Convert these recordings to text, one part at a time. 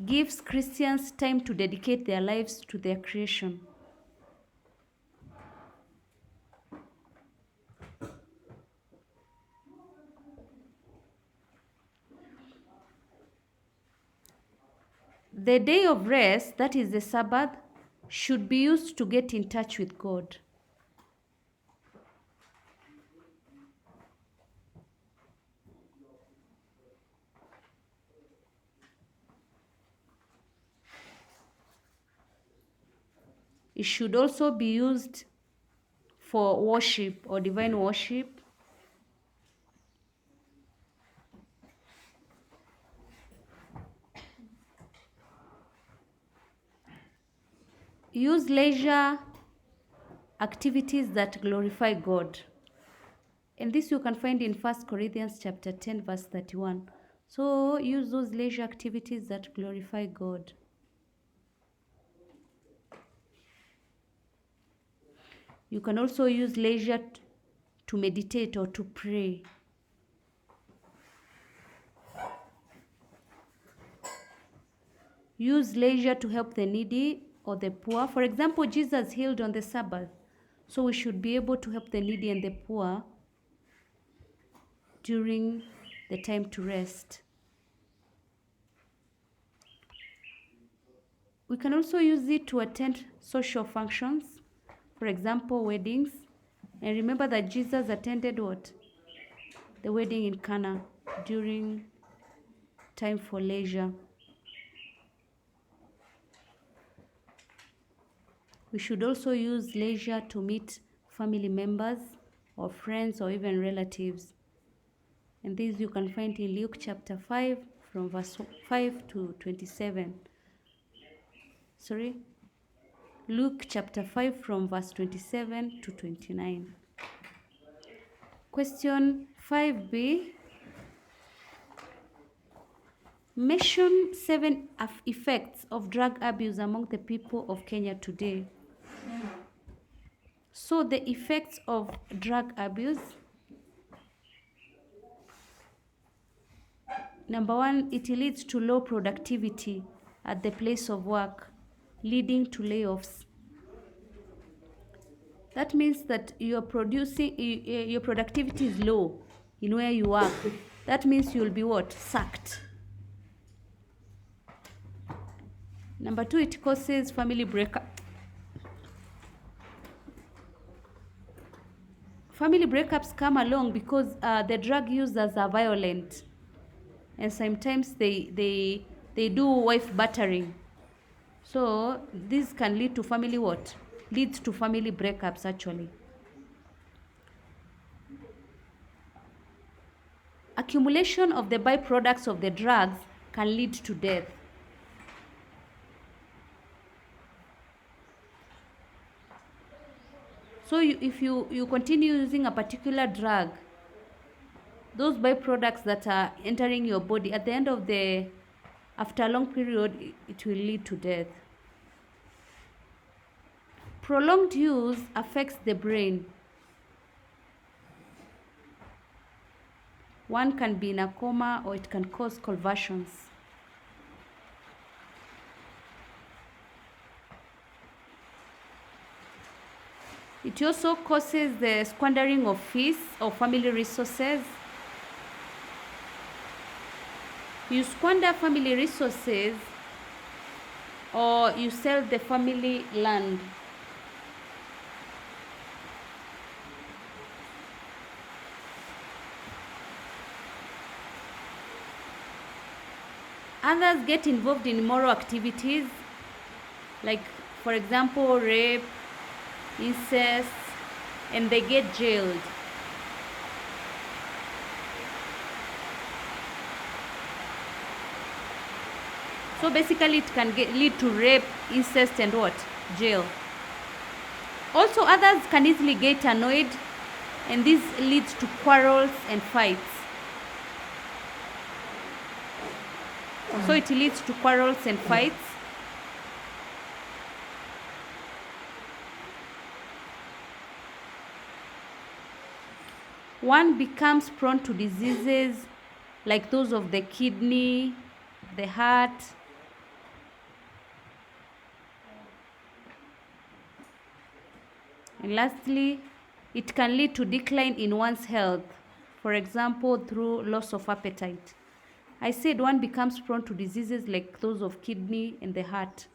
gives Christians time to dedicate their lives to their creation. The day of rest, that is the Sabbath, should be used to get in touch with God. It should also be used for worship or divine worship. Use leisure activities that glorify God. And this you can find in 1 Corinthians chapter 10, verse 31. So use those leisure activities that glorify God. You can also use leisure to meditate or to pray. Use leisure to help the needy or the poor. For example, Jesus healed on the Sabbath. So we should be able to help the needy and the poor during the time to rest. We can also use it to attend social functions, for example, weddings. And remember that Jesus attended what? The wedding in Cana during time for leisure. We should also use leisure to meet family members or friends or even relatives. And this you can find in Luke chapter 5 from verse 5 to 27. Luke chapter 5 from verse 27 to 29. Question 5b. Mention 7 effects of drug abuse among the people of Kenya today. So the effects of drug abuse. Number 1, it leads to low productivity at the place of work, leading to layoffs. That means that your productivity is low in where you work. That means you'll be what? Sacked. Number 2, it causes family breakup. Family breakups come along because the drug users are violent, and sometimes they do wife battering. So this can lead to family what? Leads to family breakups actually. Accumulation of the byproducts of the drugs can lead to death. So if you continue using a particular drug, those byproducts that are entering your body, at the end of after a long period, it will lead to death. Prolonged use affects the brain. One can be in a coma or it can cause convulsions. It also causes the squandering of fees or family resources. You squander family resources or you sell the family land. Others get involved in immoral activities, like, for example, rape, incest, and they get jailed. So basically it can lead to rape, incest, and what? Jail. Also, others can easily get annoyed, and this leads to quarrels and fights. So it leads to quarrels and fights. One becomes prone to diseases like those of the kidney, the heart, And lastly, it can lead to decline in one's health, for example, through loss of appetite. I said one becomes prone to diseases like those of kidney and the heart.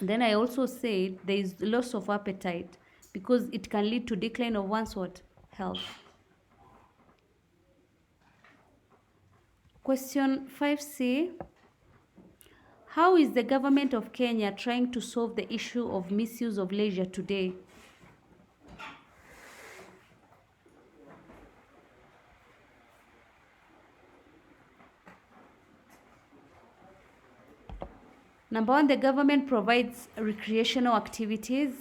Then I also said there is loss of appetite because it can lead to decline of one's what? Health. Question 5C. How is the government of Kenya trying to solve the issue of misuse of leisure today? Number one, the government provides recreational activities.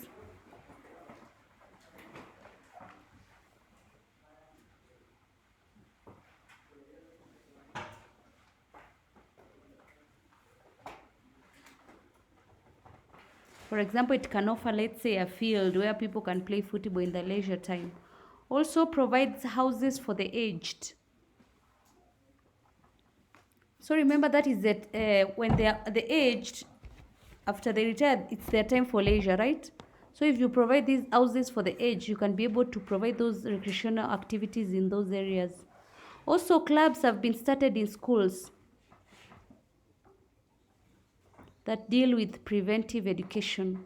For example, it can offer, let's say, a field where people can play football in their leisure time. Also provides houses for the aged. So remember that is that when they are the aged, after they retire, it's their time for leisure, right? So if you provide these houses for the aged, you can be able to provide those recreational activities in those areas. Also, clubs have been started in schools that deal with preventive education.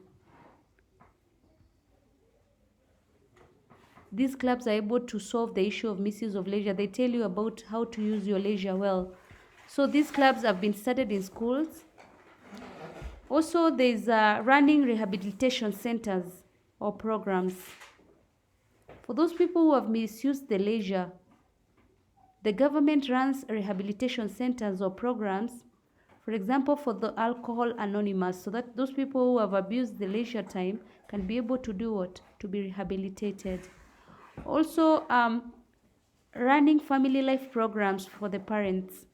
These clubs are able to solve the issue of misuse of leisure. They tell you about how to use your leisure well. So these clubs have been started in schools. Also, there's running rehabilitation centers or programs. For those people who have misused the leisure, the government runs rehabilitation centers or programs, for example, for the Alcohol Anonymous, so that those people who have abused the leisure time can be able to do what? To be rehabilitated. Also, running family life programs for the parents.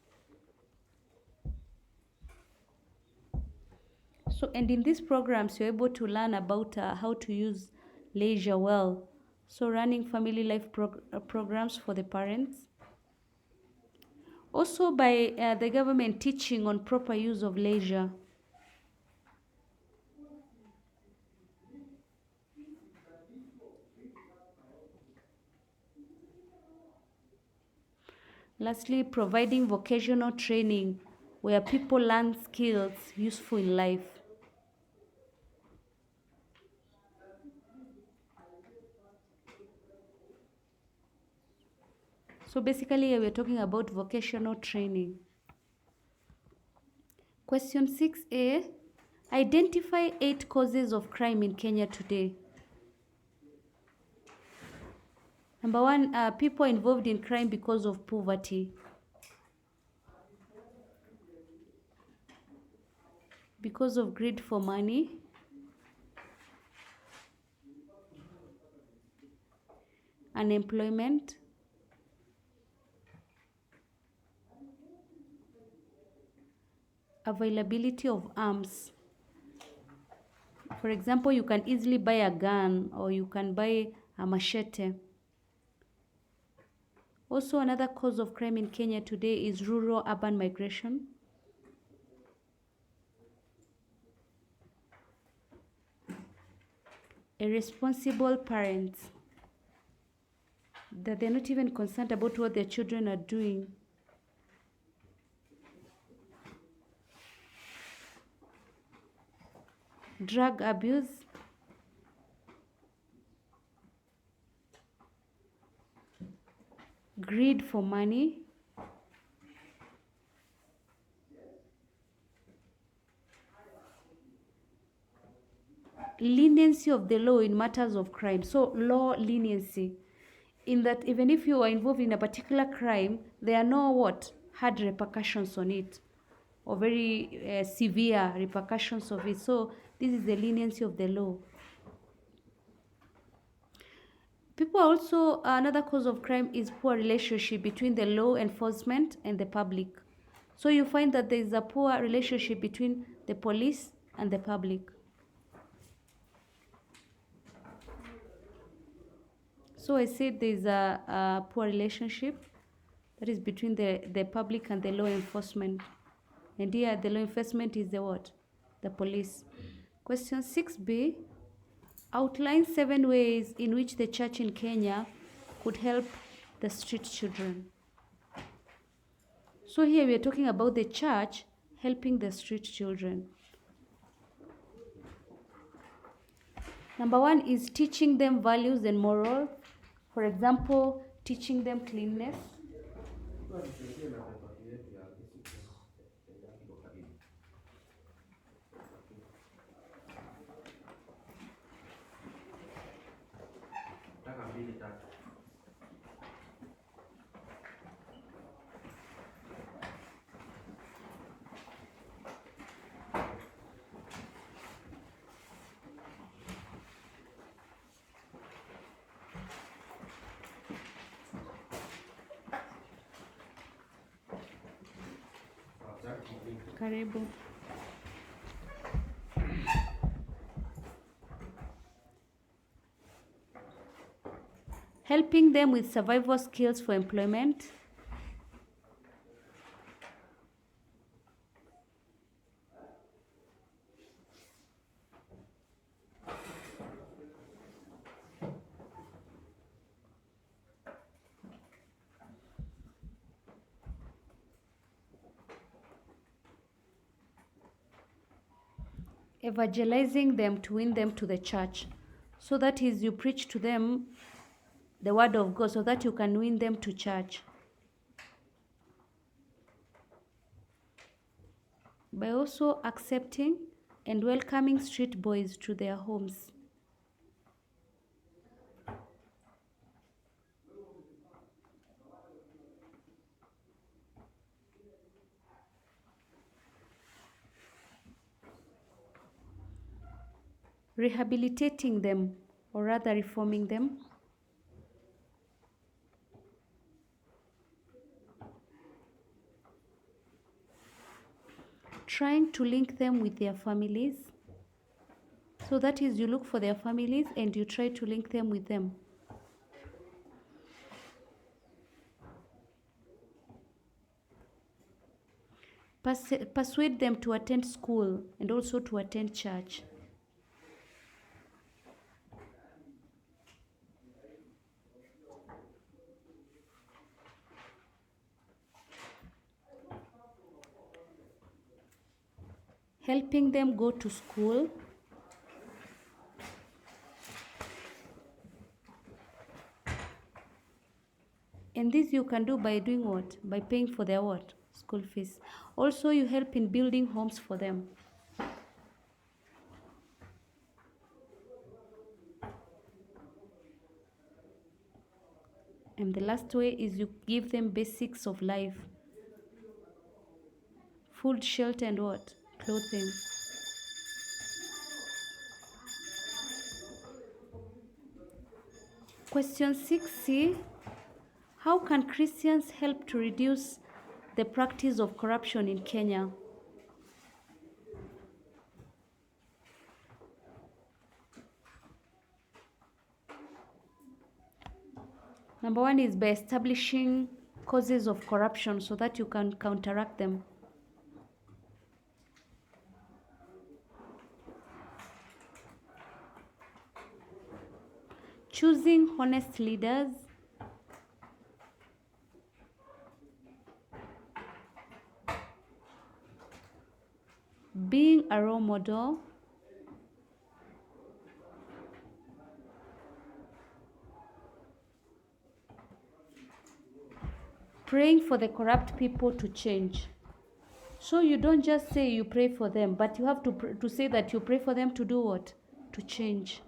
So, and in these programs, you're able to learn about how to use leisure well. So, running family life programs for the parents. Also, by the government teaching on proper use of leisure. Lastly, providing vocational training where people learn skills useful in life. So basically, we're talking about vocational training. Question 6A. Identify 8 causes of crime in Kenya today. Number one, people involved in crime because of poverty. Because of greed for money. Unemployment. Availability of arms. For example, you can easily buy a gun or you can buy a machete. Also, another cause of crime in Kenya today is rural-urban migration. Irresponsible parents, that they're not even concerned about what their children are doing. Drug abuse. Greed for money. Leniency of the law in matters of crime. So law leniency, in that even if you are involved in a particular crime, there are no what? Hard repercussions on it, or very severe repercussions of it. So this is the leniency of the law. People also, another cause of crime is poor relationship between the law enforcement and the public. So you find that there is a poor relationship between the police and the public. So I said there is a poor relationship that is between the public and the law enforcement. And here the law enforcement is the what? The police. Question 6B. Outline 7 ways in which the church in Kenya could help the street children. So here we are talking about the church helping the street children. Number 1 is teaching them values and morals. For example, teaching them cleanness. Karibu. Helping them with survival skills for employment. Evangelizing them to win them to the church. So that is, you preach to them the word of God so that you can win them to church. By also accepting and welcoming street boys to their homes. Rehabilitating them, or rather reforming them. Trying to link them with their families. So that is, you look for their families and you try to link them with them. Persuade them to attend school and also to attend church. Helping them go to school. And this you can do by doing what? By paying for their what? School fees. Also, you help in building homes for them. And the last way is you give them basics of life. Food, shelter, and what? Clothing. Question 6C. How can Christians help to reduce the practice of corruption in Kenya? Number 1 is by establishing causes of corruption so that you can counteract them. Choosing honest leaders. Being a role model. Praying for the corrupt people to change. So you don't just say you pray for them, but you have to say that you pray for them to do what? To change.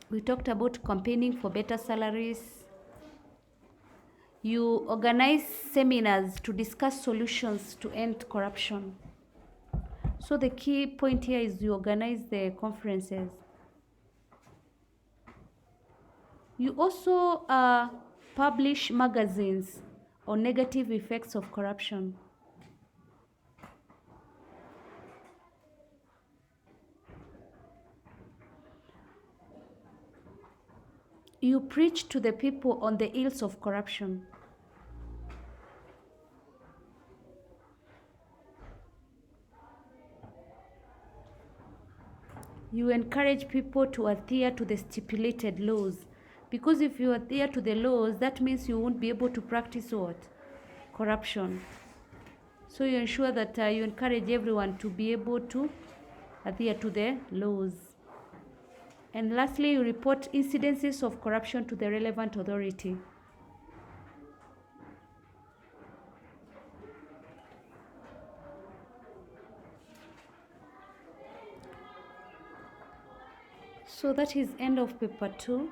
We talked about campaigning for better salaries. You organize seminars to discuss solutions to end corruption. So the key point here is you organize the conferences. You also publish magazines on negative effects of corruption. You preach to the people on the ills of corruption. You encourage people to adhere to the stipulated laws. Because if you adhere to the laws, that means you won't be able to practice what? Corruption. So you ensure that you encourage everyone to be able to adhere to the laws. And lastly, you report incidences of corruption to the relevant authority. So that is end of paper 2.